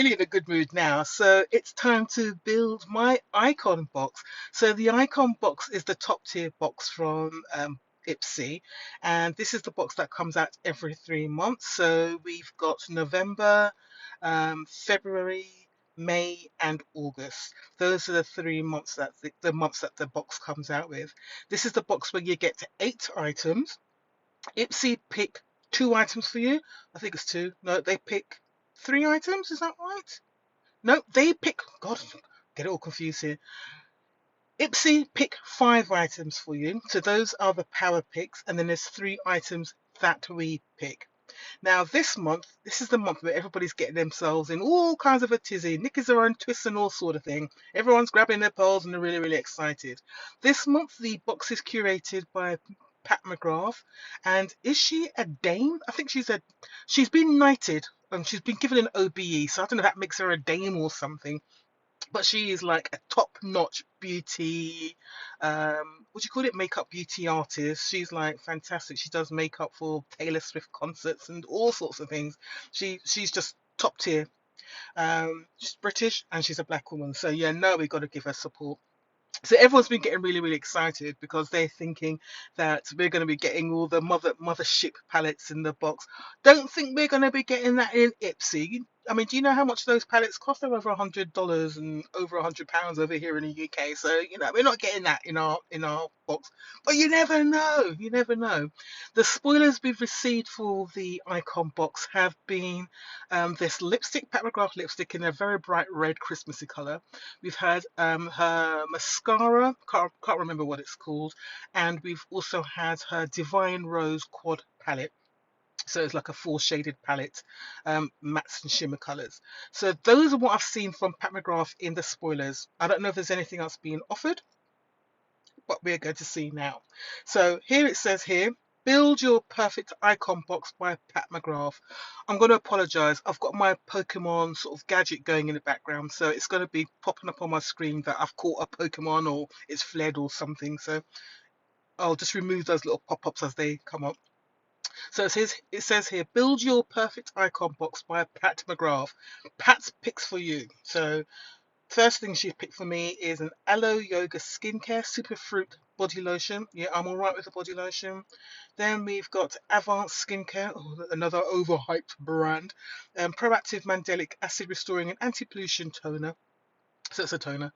really in a good mood now. So it's time to build my icon box. So the icon box is the top tier box from Ipsy, and this is the box that comes out every 3 months. So we've got November, February, May, and August. Those are the 3 months that the months that the box comes out with. This is the box where you get to 8 items. Ipsy pick 2 items for you. I think it's two. No, they pick 3 items. Is that right? No, they pick. God, get it all confused here. Ipsy pick 5 items for you. So those are the power picks, and then there's 3 items that we pick. Now, this month, this is the month where everybody's getting themselves in all kinds of a tizzy, knickers are on twists and all sort of thing. Everyone's grabbing their pearls and they're really, really excited. This month, the box is curated by Pat McGrath. And is she a dame? I think she's been knighted. She's been given an OBE, so I don't know if that makes her a dame or something, but she is like a top-notch beauty, what do you call it, makeup beauty artist. She's like fantastic. She does makeup for Taylor Swift concerts and all sorts of things. She's just top tier. She's British and she's a black woman, so yeah, no, we got to give her support. So everyone's been getting really, really excited because they're thinking that we're going to be getting all the mothership palettes in the box. Don't think we're going to be getting that in Ipsy. I mean, do you know how much those palettes cost? They're over $100 and over £100 over here in the UK. So we're not getting that in our box. But you never know. You never know. The spoilers we've received for the icon box have been this lipstick, Pat McGrath lipstick in a very bright red Christmassy colour. We've had her mascara, can't remember what it's called, and we've also had her Divine Rose Quad palette. So it's like a four shaded palette, mattes and shimmer colours. So those are what I've seen from Pat McGrath in the spoilers. I don't know if there's anything else being offered, but we're going to see now. So here it says here, build your perfect icon box by Pat McGrath. I'm going to apologise. I've got my Pokemon sort of gadget going in the background, so it's going to be popping up on my screen that I've caught a Pokemon or it's fled or something. So I'll just remove those little pop-ups as they come up. So it says here, build your perfect icon box by Pat McGrath. Pat's picks for you. So first thing she picked for me is an Aloe Yoga Skincare Superfruit Body Lotion. Yeah, I'm alright with the body lotion. Then we've got Advanced Skincare, another overhyped brand. Proactive Mandelic Acid Restoring and Anti-Pollution Toner. So it's a toner.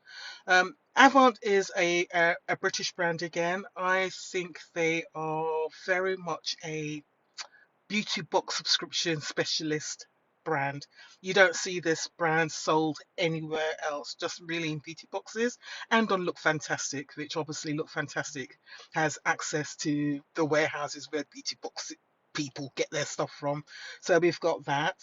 Avant is a British brand again. I think they are very much a beauty box subscription specialist brand. You don't see this brand sold anywhere else, just really in beauty boxes and on Look Fantastic, which obviously Look Fantastic has access to the warehouses where beauty box people get their stuff from. So we've got that.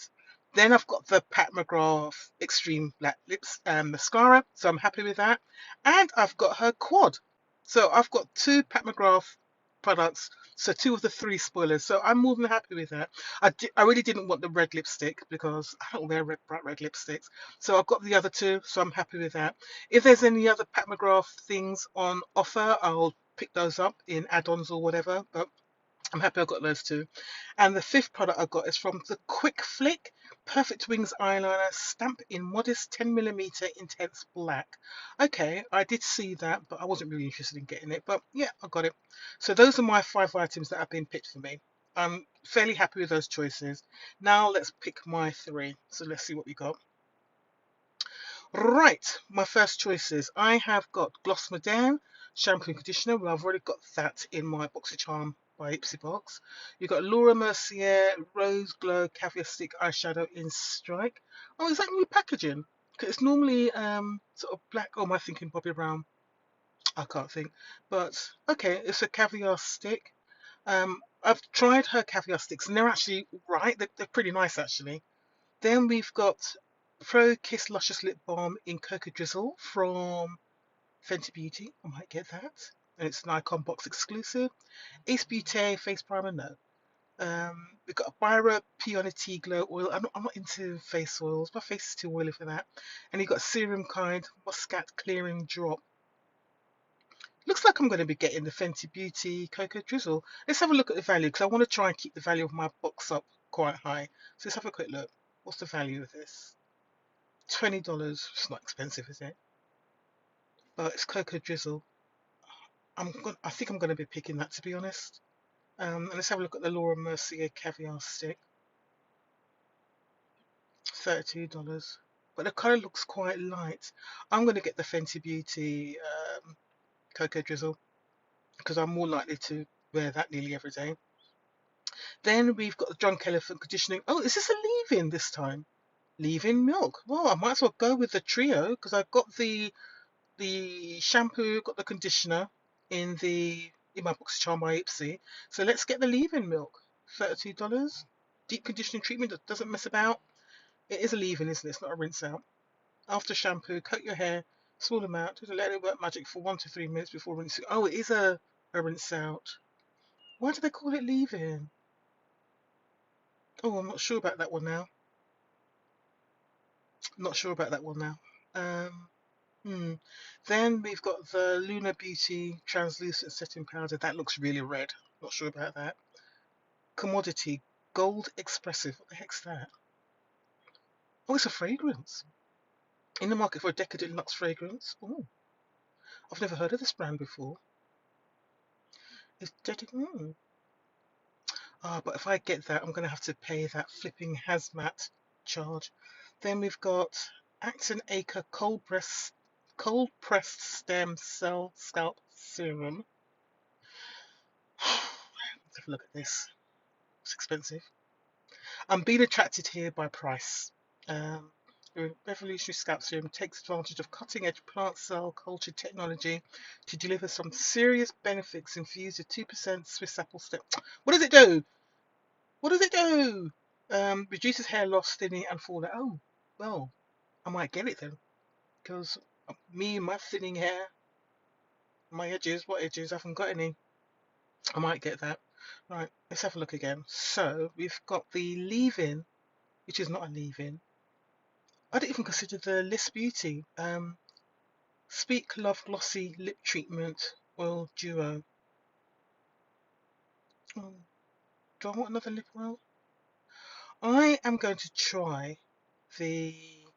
Then I've got the Pat McGrath Extreme Black Lips Mascara, so I'm happy with that. And I've got her quad. So I've got two Pat McGrath products, so 2 of the 3 spoilers. So I'm more than happy with that. I really didn't want the red lipstick because I don't wear bright red lipsticks. So I've got the other 2, so I'm happy with that. If there's any other Pat McGrath things on offer, I'll pick those up in add-ons or whatever. But I'm happy I got those 2. And the 5th product I got is from the Quick Flick Perfect Wings Eyeliner Stamp in modest 10mm intense black. Okay, I did see that, but I wasn't really interested in getting it. But yeah, I got it. So those are my 5 items that have been picked for me. I'm fairly happy with those choices. Now let's pick my 3. So let's see what we got. Right, my first choices. I have got Gloss Moderne shampoo and conditioner. Well, I've already got that in my BoxyCharm by Ipsy Box. You've got Laura Mercier Rose Glow Caviar Stick Eyeshadow in Strike. Oh, is that new packaging? Because it's normally sort of black. Oh, am I thinking Bobbi Brown? I can't think. But okay, it's a caviar stick. I've tried her caviar sticks and they're actually right. They're pretty nice actually. Then we've got Pro Kiss Luscious Lip Balm in Cocoa Drizzle from Fenty Beauty. I might get that. And it's an Icon Box exclusive. Ace Beauty Face Primer, no. We've got a Byra Peony Tea Glow Oil. I'm not into face oils. My face is too oily for that. And you've got Serum Kind Muscat Clearing Drop. Looks like I'm going to be getting the Fenty Beauty Cocoa Drizzle. Let's have a look at the value because I want to try and keep the value of my box up quite high. So let's have a quick look. What's the value of this? $20. It's not expensive, is it? But it's cocoa drizzle. I think I'm gonna be picking that, to be honest. And let's have a look at the Laura Mercier caviar stick. $32. But the colour looks quite light. I'm gonna get the Fenty Beauty cocoa drizzle because I'm more likely to wear that nearly every day. Then we've got the Drunk Elephant conditioning. Oh, is this a leave-in this time? Leave-in milk. Well, I might as well go with the trio because I've got the shampoo, got the conditioner in my box charm by Ipsy. So let's get the leave-in milk. $32. Deep conditioning treatment that doesn't mess about. It is a leave-in, isn't it? It's not a rinse out. After shampoo, coat your hair, small amount, to let it work magic for 1 to 3 minutes before rinsing. Oh, it is a rinse out. Why do they call it leave-in? Oh, I'm not sure about that one now. Not sure about that one now. Then we've got the Lunar Beauty translucent setting powder. That looks really red. Not sure about that. Commodity Gold Expressive. What the heck's that? Oh, it's a fragrance. In the market for a decadent luxe fragrance. Oh, I've never heard of this brand before. It's dedicated. But if I get that, I'm going to have to pay that flipping hazmat charge. Then we've got Acton Acre cold pressed stem cell scalp serum. Let's have a look at this. It's expensive. I'm being attracted here by price. The revolutionary scalp serum takes advantage of cutting-edge plant cell culture technology to deliver some serious benefits infused with 2% Swiss apple stem. What does it do? What does it do? Reduces hair loss, thinning, and fallout. Oh, well, I might get it then, because me and my thinning hair, my edges, what edges? I haven't got any. I might get that. Right, let's have a look again. So we've got the leave-in, which is not a leave-in. I didn't even consider the Liss Beauty. Speak Love Glossy Lip Treatment Oil Duo. Oh, do I want another lip oil? I am going to try this.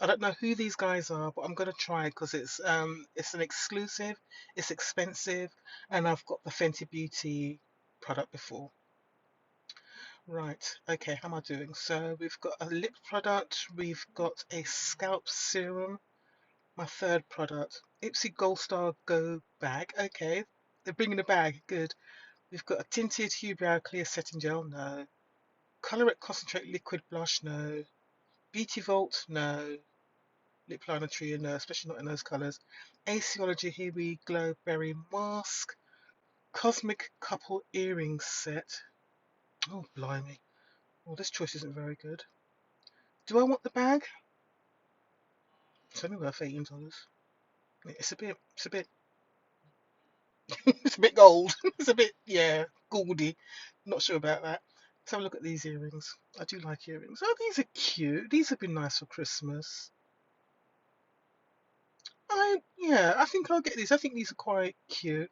I don't know who these guys are, but I'm going to try because it's an exclusive, it's expensive, and I've got the Fenty Beauty product before. Right, okay, how am I doing? So we've got a lip product, we've got a scalp serum, my third product, Ipsy Gold Star Go bag. Okay, they're bringing a bag, good. We've got a tinted Hue Brow Clear Setting Gel, no. Colorette Concentrate Liquid Blush, no. Beauty Vault, no. Lip Liner Trio, no, especially not in those colours. Aciology Here We Glow Berry Mask. Cosmic Couple Earring Set. Oh, blimey. Well, this choice isn't very good. Do I want the bag? It's only worth $18. It's a bit, it's a bit gold. It's a bit, yeah, gaudy. Not sure about that. Let's have a look at these earrings. I do like earrings. Oh, these are cute. These have been nice for Christmas. Yeah, I think I'll get these. I think these are quite cute.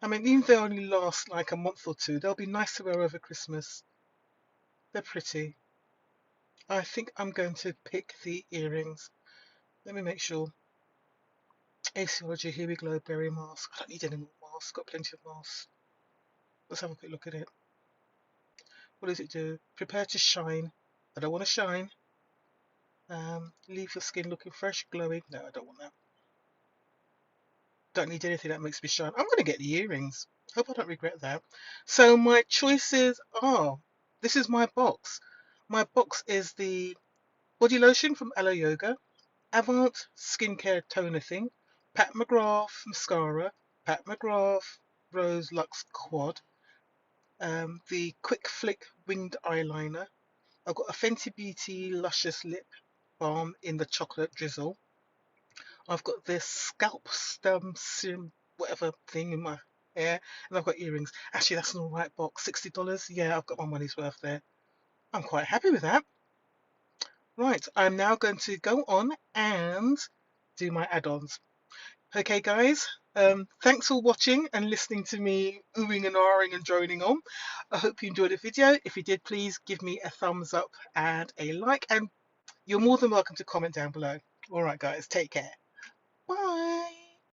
I mean, even if they only last like a month or two, they'll be nice to wear over Christmas. They're pretty. I think I'm going to pick the earrings. Let me make sure. Aciology, Here We Glow Berry Mask. I don't need any more masks. Got plenty of masks. Let's have a quick look at it. What does it do? Prepare to shine. I don't want to shine. Leave your skin looking fresh, glowing. No, I don't want that. Don't need anything that makes me shine. I'm going to get the earrings. Hope I don't regret that. So my choices are, this is my box. My box is the body lotion from Aloe Yoga, Avant skincare toner thing, Pat McGrath mascara, Pat McGrath Rose Luxe Quad, the Quick Flick winged eyeliner. I've got a Fenty Beauty Luscious Lip Balm in the chocolate drizzle. I've got this scalp stem serum, whatever thing in my hair, and I've got earrings. Actually, that's an alright box, $60. Yeah, I've got my money's worth there. I'm quite happy with that. Right, I'm now going to go on and do my add-ons. Okay, guys, thanks for watching and listening to me oohing and ahhing and droning on. I hope you enjoyed the video. If you did, please give me a thumbs up and a like, and you're more than welcome to comment down below. All right, guys, take care.